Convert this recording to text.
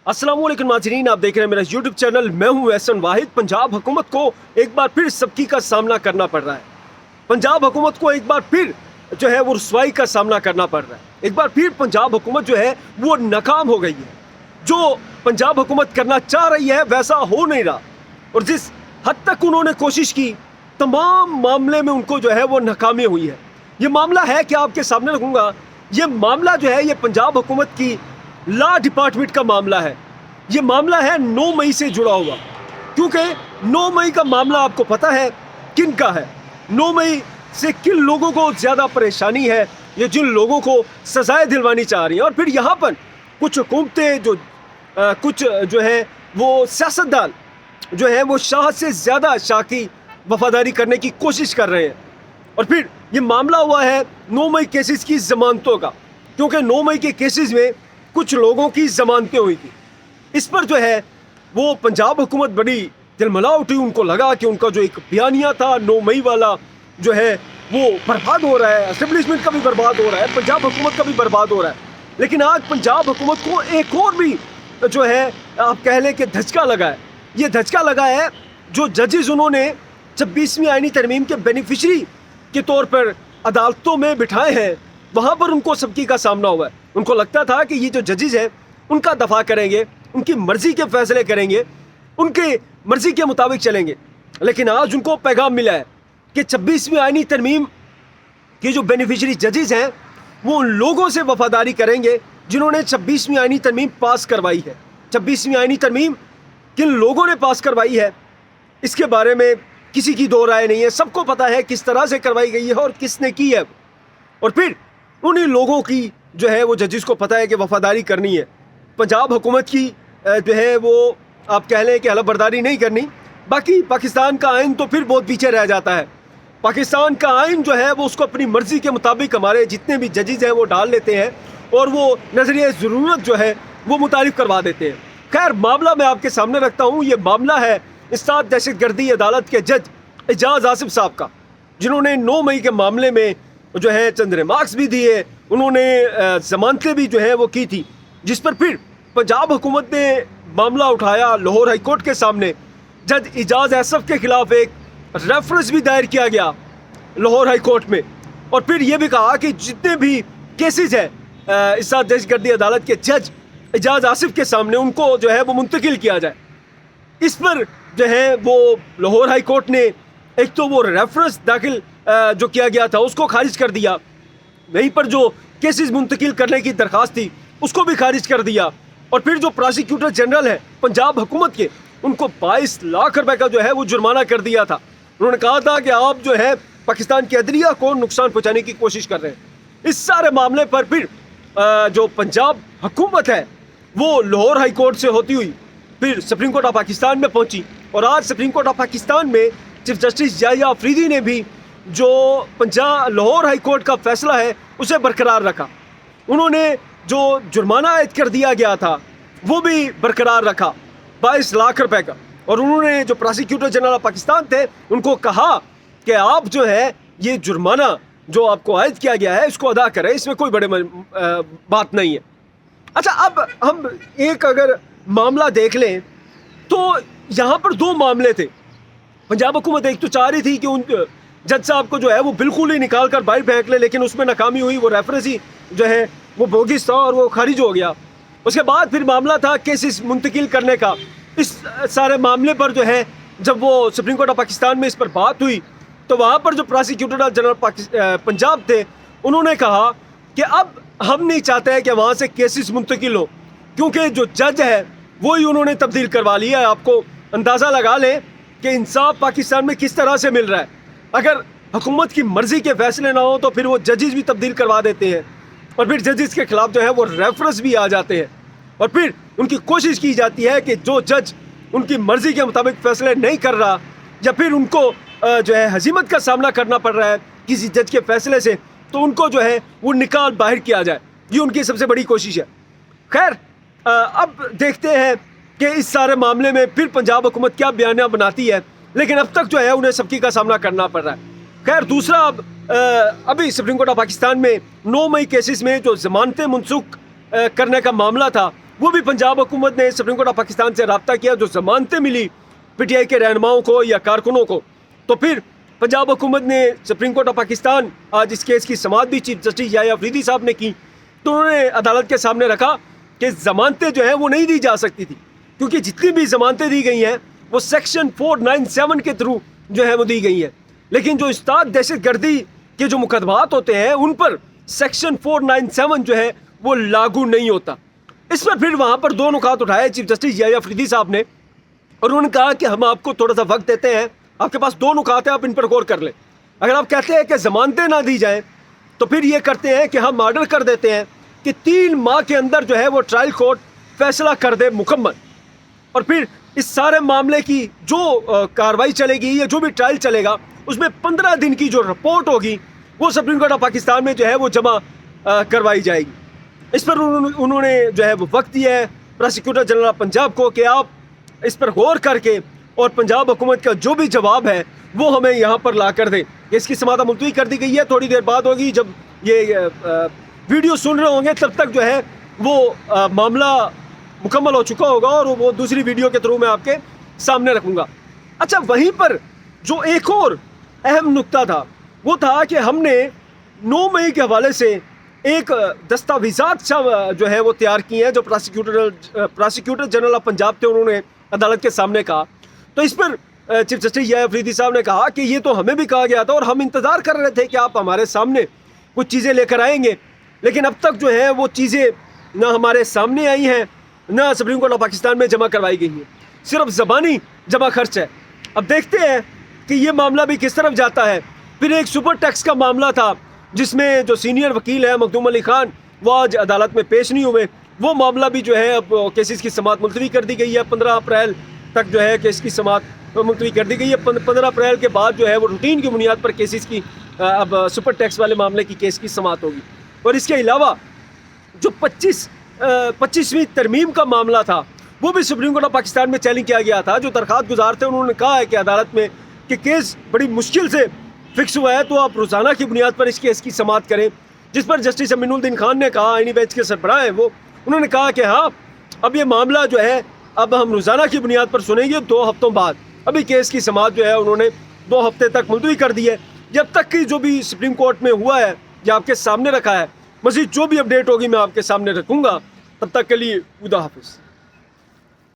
अस्सलाम वालेकुम नाज़रीन, आप देख रहे हैं मेरा यूट्यूब चैनल। मैं हूं एहसन वाहिद। पंजाब हुकूमत को एक बार फिर सबकी का सामना करना पड़ रहा है। पंजाब हुकूमत को एक बार फिर जो है वो रुसवाई का सामना करना पड़ रहा है। एक बार फिर पंजाब हुकूमत जो है वो नाकाम हो गई है। जो पंजाब हुकूमत करना चाह रही है वैसा हो नहीं रहा, और जिस हद तक उन्होंने कोशिश की तमाम मामले में उनको जो है वो नाकामी हुई है। ये मामला है कि आपके सामने रखूँगा। ये मामला जो है ये पंजाब हुकूमत की लॉ डिपार्टमेंट का मामला है। ये मामला है 9 मई से जुड़ा हुआ, क्योंकि 9 मई का मामला आपको पता है किन का है। 9 मई से किन लोगों को ज़्यादा परेशानी है, ये जिन लोगों को सजाएं दिलवानी चाह रही हैं। और फिर यहाँ पर कुछ हुकूमतें कुछ जो है वो सियासतदान जो है वो शाह से ज़्यादा शाह की वफादारी करने की कोशिश कर रहे हैं। और फिर ये मामला हुआ है 9 मई केसेस की ज़मानतों का, क्योंकि 9 मई के केसेस में कुछ लोगों की ज़मानतें हुई थी। इस पर जो है वो पंजाब हुकूमत बड़ी तिलमिला उठी। उनको लगा कि उनका जो एक बयानिया था 9 मई वाला जो है वो बर्बाद हो रहा है, एस्टेब्लिशमेंट का भी बर्बाद हो रहा है, पंजाब हुकूमत का भी बर्बाद हो रहा है। लेकिन आज पंजाब हुकूमत को एक और भी जो है आप कह लें कि धचका लगा है। ये धचका लगा है जो जजेस उन्होंने 26वीं आईनी तरमीम के बेनिफिशरी के तौर पर अदालतों में बिठाए हैं, वहाँ पर उनको सबकी का सामना हुआ है। उनको लगता था कि ये जो जजेस हैं उनका दफा करेंगे, उनकी मर्ज़ी के फैसले करेंगे, उनके मर्ज़ी के मुताबिक चलेंगे। लेकिन आज उनको पैगाम मिला है कि 26वीं आईनी तरमीम के जो बेनिफिशरी जजेस हैं वो उन लोगों से वफादारी करेंगे जिन्होंने 26वीं आईनी तरमीम पास करवाई है। 26वीं आईनी तरमीम किन लोगों ने पास करवाई है इसके बारे में किसी की दो राय नहीं है। सबको पता है किस तरह से करवाई गई है और किसने की है। और फिर उन्हीं लोगों की जो है वो जजेस को पता है कि वफादारी करनी है। पंजाब हुकूमत की जो है वो आप कह लें कि हलफबर्दारी नहीं करनी। बाकी पाकिस्तान का आइन तो फिर बहुत पीछे रह जाता है। पाकिस्तान का आइन जो है वो उसको अपनी मर्ज़ी के मुताबिक हमारे जितने भी जजेस हैं वो डाल लेते हैं और वो नज़रिए ज़रूरत जो है वो मुतारिफ करवा देते हैं। खैर, मामला मैं आपके सामने रखता हूँ। ये मामला है इस्लाह दहशतगर्दी अदालत के जज एजाज आसिफ साहब का, जिन्होंने 9 मई के मामले में जो है चंद रिमार्क्स भी दिए, उन्होंने ज़मानतें भी जो है वो की थी, जिस पर फिर पंजाब हुकूमत ने मामला उठाया लाहौर हाई कोर्ट के सामने। जज एजाज आसिफ के खिलाफ एक रेफरेंस भी दायर किया गया लाहौर हाई कोर्ट में, और फिर ये भी कहा कि जितने भी केसेस हैं इस्लाह दहशतगर्दी अदालत के जज एजाज आसिफ के सामने उनको जो है वो मुंतकिल किया जाए। इस पर जो है वो लाहौर हाई कोर्ट ने एक तो वो रेफरेंस दाखिल जो किया गया था उसको खारिज कर दिया, वहीं पर जो केसेस मुंतकिल करने की दरख्वास्त थी उसको भी खारिज कर दिया। और फिर जो प्रोसिक्यूटर जनरल है पंजाब हुकूमत के, उनको 22 लाख रुपए का जो है वो जुर्माना कर दिया था। उन्होंने कहा था कि आप जो है पाकिस्तान की अदलिया को नुकसान पहुँचाने की कोशिश कर रहे हैं। इस सारे मामले पर फिर जो पंजाब हुकूमत है वो लाहौर हाई कोर्ट से होती हुई फिर सुप्रीम कोर्ट ऑफ पाकिस्तान में पहुंची, और आज सुप्रीम कोर्ट ऑफ पाकिस्तान में चीफ जस्टिस याहिया अफरीदी ने भी जो लाहौर हाई कोर्ट का फैसला है उसे बरकरार रखा। उन्होंने जो जुर्माना आयद कर दिया गया था वो भी बरकरार रखा 22 लाख रुपए का। और उन्होंने जो प्रोसिक्यूटर जनरल ऑफ पाकिस्तान थे उनको कहा कि आप जो है ये जुर्माना जो आपको आयद किया गया है इसको अदा करें, इसमें कोई बड़े बात नहीं है। अच्छा, अब हम एक अगर मामला देख लें तो यहाँ पर 2 मामले थे। पंजाब हुकूमत एक तो चाह रही थी कि उन जज साहब को जो है वो बिल्कुल ही निकाल कर बाहर फेंक ले, लेकिन उसमें नाकामी हुई। वो रेफरेंस ही जो है वो बोगिस था और वो खारिज हो गया। उसके बाद फिर मामला था केसेस मुंतकिल करने का। इस सारे मामले पर जो है जब वो सुप्रीम कोर्ट ऑफ पाकिस्तान में इस पर बात हुई तो वहाँ पर जो प्रोसिक्यूटर जनरल पंजाब थे उन्होंने कहा कि अब हम नहीं चाहते हैं कि वहाँ से केसेस मुंतकिल हो, क्योंकि जो जज है वही उन्होंने तब्दील करवा लिया है। आपको अंदाज़ा लगा लें कि इंसाफ पाकिस्तान में किस तरह से मिल रहा है। अगर हुकूमत की मर्ज़ी के फैसले ना हो तो फिर वो जजेस भी तब्दील करवा देते हैं, और फिर जजेस के ख़िलाफ़ जो है वो रेफरेंस भी आ जाते हैं, और फिर उनकी कोशिश की जाती है कि जो जज उनकी मर्ज़ी के मुताबिक फ़ैसले नहीं कर रहा या फिर उनको जो है हजीमत का सामना करना पड़ रहा है किसी जज के फ़ैसले से, तो उनको जो है वो निकाल बाहर किया जाए। ये उनकी सबसे बड़ी कोशिश है। खैर, अब देखते हैं कि इस सारे मामले में फिर पंजाब हुकूमत क्या बयानियाँ बनाती है, लेकिन अब तक जो है उन्हें सबकी का सामना करना पड़ रहा है। खैर, दूसरा अभी सुप्रीम कोर्ट ऑफ पाकिस्तान में 9 मई केसेस में जो ज़मानतें मनसूख करने का मामला था वो भी पंजाब हुकूमत ने सुप्रीम कोर्ट ऑफ पाकिस्तान से रब्ता किया, जो जमानतें मिली पीटीआई के रहनुमाओं को या कारकुनों को, तो फिर पंजाब हुकूमत ने सुप्रीम कोर्ट ऑफ पाकिस्तान आज इस केस की समाअत भी चीफ जस्टिस याह्या अफरीदी साहब ने की। तो उन्होंने अदालत के सामने रखा कि ज़मानतें जो है वो नहीं दी जा सकती थी, क्योंकि जितनी भी ज़मानतें दी गई हैं वो सेक्शन 497 के थ्रू जो है वो दी गई हैं, लेकिन जो इस्ताद दहशतगर्दी के जो मुकदमात होते हैं उन पर सेक्शन 497 जो है वो लागू नहीं होता। इस पर फिर वहाँ पर दो नुकात उठाए चीफ जस्टिस याह्या अफरीदी साहब ने, और उन्होंने कहा कि हम आपको थोड़ा सा वक्त देते हैं, आपके पास दो नुकात हैं, आप इन पर गौर कर लें। अगर आप कहते हैं कि ज़मानतें ना दी जाएं तो फिर ये करते हैं कि हम ऑर्डर कर देते हैं कि 3 माह के अंदर जो है वो ट्रायल कोर्ट फैसला कर दे मुकम्मल, और फिर इस सारे मामले की जो कार्रवाई चलेगी या जो भी ट्रायल चलेगा उसमें 15 दिन की जो रिपोर्ट होगी वो सुप्रीम कोर्ट ऑफ पाकिस्तान में जो है वो जमा करवाई जाएगी। इस पर उन्होंने जो है वो वक्त दिया है प्रोसिक्यूटर जनरल ऑफ पंजाब को कि आप इस पर गौर करके और पंजाब हुकूमत का जो भी जवाब है वो हमें यहाँ पर ला कर दें। इसकी समाअत मुलतवी कर दी गई है, थोड़ी देर बाद होगी। जब ये वीडियो सुन रहे होंगे तब तक जो है वो मामला मुकम्मल हो चुका होगा और वो दूसरी वीडियो के थ्रू मैं आपके सामने रखूँगा। अच्छा, वहीं पर जो एक और अहम नुक्ता था वो था कि हमने 9 मई के हवाले से एक दस्तावेज़ात जो है वो तैयार किए हैं, जो प्रोसिक्यूटर जनरल ऑफ पंजाब थे उन्होंने अदालत के सामने कहा। तो इस पर चीफ जस्टिस याह्या अफरीदी साहब ने कहा कि ये तो हमें भी कहा गया था और हम इंतज़ार कर रहे थे कि आप हमारे सामने कुछ चीज़ें लेकर आएंगे, लेकिन अब तक जो है वो चीज़ें ना हमारे सामने आई हैं ना सुप्रीम कोर्ट ऑफ पाकिस्तान में जमा करवाई गई हैं, सिर्फ ज़बानी जमा खर्च है। अब देखते हैं कि ये मामला भी किस तरफ जाता है। फिर एक सुपर टैक्स का मामला था जिसमें जो सीनियर वकील है मखदूम अली खान वो आज अदालत में पेश नहीं हुए। वो मामला भी जो है अब केसेस की समाअत मुलतवी कर दी गई है, 15 अप्रैल तक जो है केस की समाअत मुलतवी कर दी गई है। 15 अप्रैल के बाद जो है वो रूटीन की बुनियाद पर केसेस की अब सुपर टैक्स वाले मामले की केस की समाअत होगी। और इसके अलावा जो 25वीं तरमीम का मामला था वो भी सुप्रीम कोर्ट ऑफ पाकिस्तान में चैलेंज किया गया था। जो दरख्वास्त गुजार थे उन्होंने कहा है कि अदालत में कि केस बड़ी मुश्किल से फिक्स हुआ है, तो आप रोज़ाना की बुनियाद पर इस केस की समाअत करें। जिस पर जस्टिस अमीनुद्दीन खान ने कहा, आईनी बेंच के सरबराह हैं वो, उन्होंने कहा कि हाँ अब ये मामला जो है अब हम रोज़ाना की बुनियाद पर सुनेंगे 2 हफ्तों बाद। अभी केस की समाअत जो है उन्होंने 2 हफ्ते तक मुलतवी कर दी है। जब तक कि जो भी सुप्रीम कोर्ट में हुआ है या आपके सामने रखा है, मज़ीद जो भी अपडेट होगी मैं आपके सामने रखूँगा। तब तक के लिए खुदा हाफिज़।